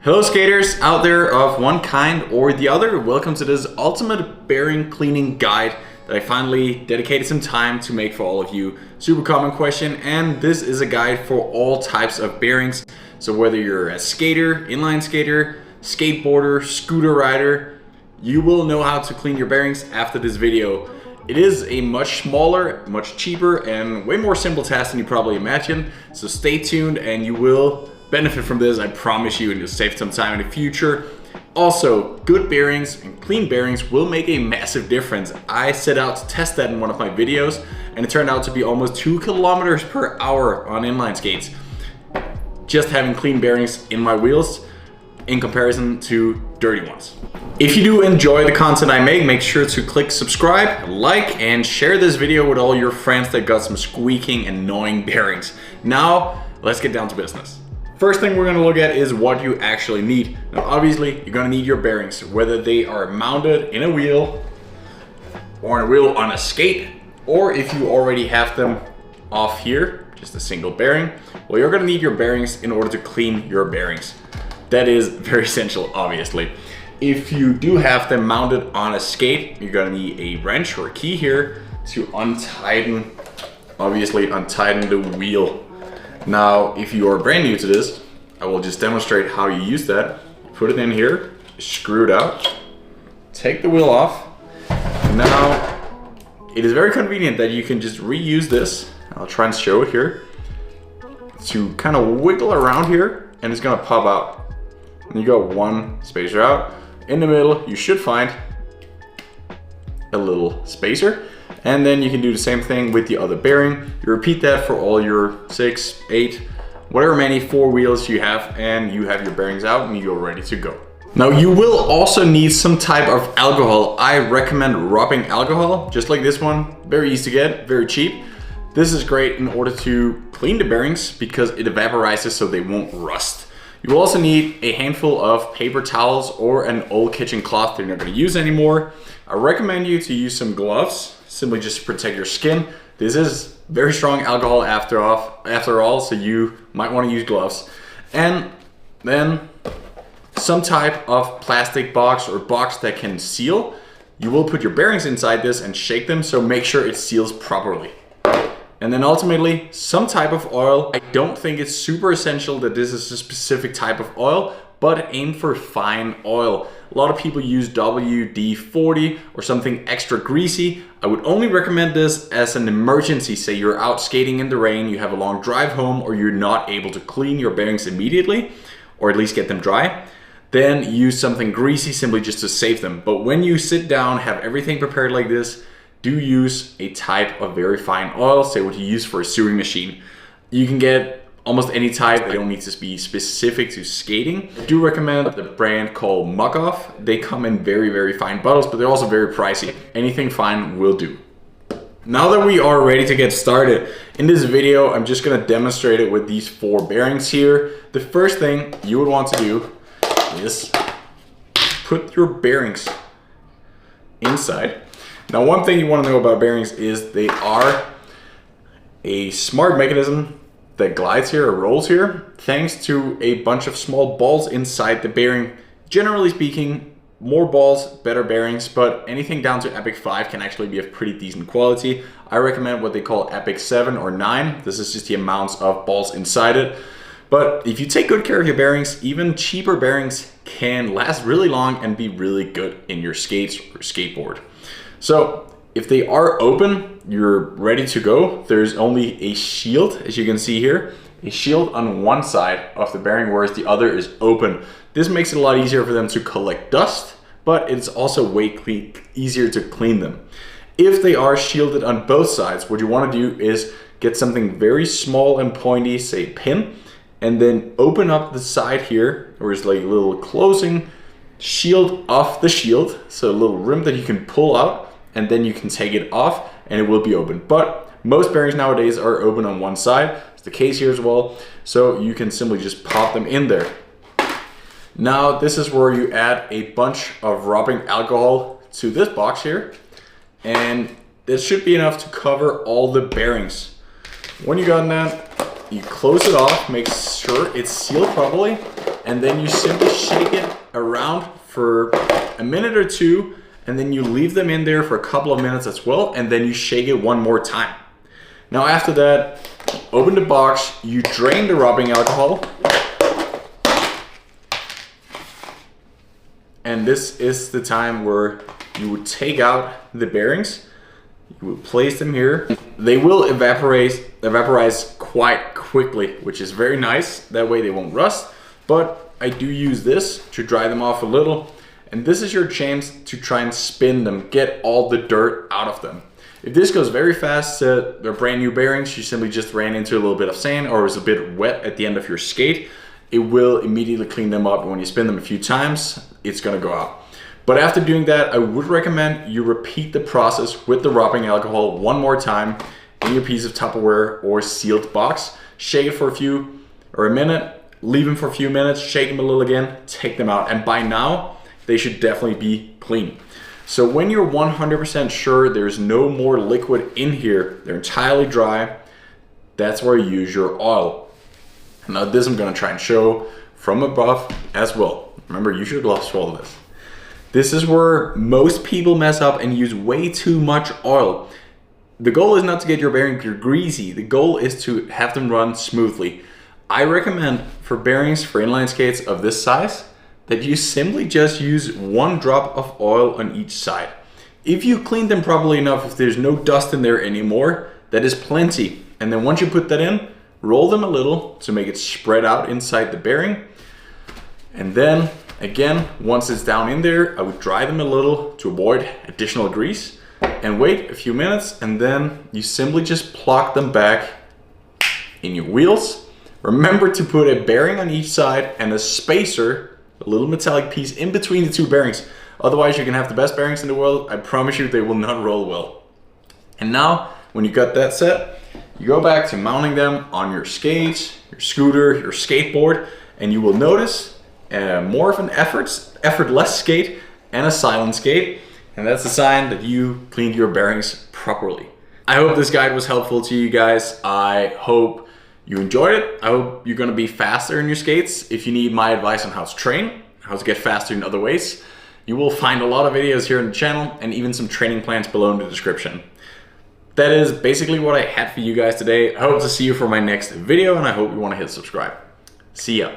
Hello skaters out there of one kind or the other. Welcome to this ultimate bearing cleaning guide that I finally dedicated some time to make for all of you. Super common question, and this is a guide for all types of bearings. So whether you're a skater, inline skater, skateboarder, scooter rider, you will know how to clean your bearings after this video. It is a much smaller, much cheaper, and way more simple task than you probably imagine. So stay tuned and you will benefit from this, I promise you, and you'll save some time in the future. Also, good bearings and clean bearings will make a massive difference. I set out to test that in one of my videos, and it turned out to be almost 2 kilometers per hour on inline skates. Just having clean bearings in my wheels in comparison to dirty ones. If you do enjoy the content I make sure to click subscribe, like, and share this video with all your friends that got some squeaking, annoying bearings. Now, let's get down to business. First thing we're gonna look at is what you actually need. Now, obviously, you're gonna need your bearings, whether they are mounted in a wheel, or in a wheel on a skate, or if you already have them off here, just a single bearing, well, you're gonna need your bearings in order to clean your bearings. That is very essential, obviously. If you do have them mounted on a skate, you're gonna need a wrench or a key here to untighten the wheel. Now, if you are brand new to this, I will just demonstrate how you use that. Put it in here, screw it out, take the wheel off. Now, it is very convenient that you can just reuse this. I'll try and show it here. To kind of wiggle around here, and it's gonna pop out. And you go one spacer out. In the middle, you should find a little spacer. And then you can do the same thing with the other bearing. You repeat that for all your 6, 8, whatever many 4 wheels you have, and you have your bearings out and you're ready to go. Now, you will also need some type of alcohol. I recommend rubbing alcohol, just like this one. Very easy to get, very cheap. This is great in order to clean the bearings because it evaporizes so they won't rust. You will also need a handful of paper towels or an old kitchen cloth that you're not gonna use anymore. I recommend you to use some gloves, simply just to protect your skin. This is very strong alcohol after all, so you might want to use gloves. And then some type of plastic box or box that can seal. You will put your bearings inside this and shake them, so make sure it seals properly. And then ultimately, some type of oil. I don't think it's super essential that this is a specific type of oil, but aim for fine oil. A lot of people use WD-40 or something extra greasy. I would only recommend this as an emergency. Say you're out skating in the rain, you have a long drive home, or you're not able to clean your bearings immediately, or at least get them dry. Then use something greasy simply just to save them. But when you sit down, have everything prepared like this, do use a type of very fine oil, say what you use for a sewing machine. You can get almost any type. They don't need to be specific to skating. I do recommend the brand called Mug-Off. They come in very, very fine bottles, but they're also very pricey. Anything fine will do. Now that we are ready to get started, in this video, I'm just gonna demonstrate it with these 4 bearings here. The first thing you would want to do is put your bearings inside. Now, one thing you want to know about bearings is they are a smart mechanism that glides here or rolls here thanks to a bunch of small balls inside the bearing. Generally speaking, more balls, better bearings, but anything down to Epic 5 can actually be of pretty decent quality. I recommend what they call Epic 7 or 9. This is just the amounts of balls inside it. But if you take good care of your bearings, even cheaper bearings can last really long and be really good in your skates or skateboard. So if they are open, you're ready to go. There's only a shield, as you can see here, a shield on one side of the bearing, whereas the other is open. This makes it a lot easier for them to collect dust, but it's also way easier to clean them. If they are shielded on both sides, what you want to do is get something very small and pointy, say a pin, and then open up the side here, where it's like a little closing shield off the shield, so a little rim that you can pull out, and then you can take it off and it will be open. But most bearings nowadays are open on one side. It's the case here as well. So you can simply just pop them in there. Now, this is where you add a bunch of rubbing alcohol to this box here. And this should be enough to cover all the bearings. When you got that, you close it off, make sure it's sealed properly, and then you simply shake it around for a minute or two, and then you leave them in there for a couple of minutes as well, and then you shake it one more time. Now after that, open the box, you drain the rubbing alcohol, and this is the time where you would take out the bearings. You would place them here. They will evaporize quite quickly, which is very nice. That way they won't rust, but I do use this to dry them off a little. And this is your chance to try and spin them, get all the dirt out of them. If this goes very fast, they're brand new bearings, you simply just ran into a little bit of sand or is a bit wet at the end of your skate, it will immediately clean them up. When you spin them a few times, it's gonna go out. But after doing that, I would recommend you repeat the process with the rubbing alcohol one more time in your piece of Tupperware or sealed box. Shake it for a minute, leave them for a few minutes, shake them a little again, take them out. And by now, they should definitely be clean. So when you're 100% sure there's no more liquid in here, they're entirely dry, that's where you use your oil. Now this I'm gonna try and show from above as well. Remember, use your gloves for all of this. This is where most people mess up and use way too much oil. The goal is not to get your bearings greasy. The goal is to have them run smoothly. I recommend for bearings for inline skates of this size that you simply just use 1 drop of oil on each side. If you clean them properly enough, if there's no dust in there anymore, that is plenty. And then once you put that in, roll them a little to make it spread out inside the bearing. And then again, once it's down in there, I would dry them a little to avoid additional grease and wait a few minutes, and then you simply just plug them back in your wheels. Remember to put a bearing on each side and a spacer, a little metallic piece in between the 2 bearings. Otherwise you can have the best bearings in the world, I promise you they will not roll well. And now, when you got that set, you go back to mounting them on your skates, your scooter, your skateboard, and you will notice more of an effortless skate and a silent skate, and that's a sign that you cleaned your bearings properly. I hope this guide was helpful to you guys. I hope you enjoyed it. I hope you're gonna be faster in your skates. If you need my advice on how to train, how to get faster in other ways, you will find a lot of videos here on the channel and even some training plans below in the description. That is basically what I had for you guys today. I hope to see you for my next video, and I hope you wanna hit subscribe. See ya.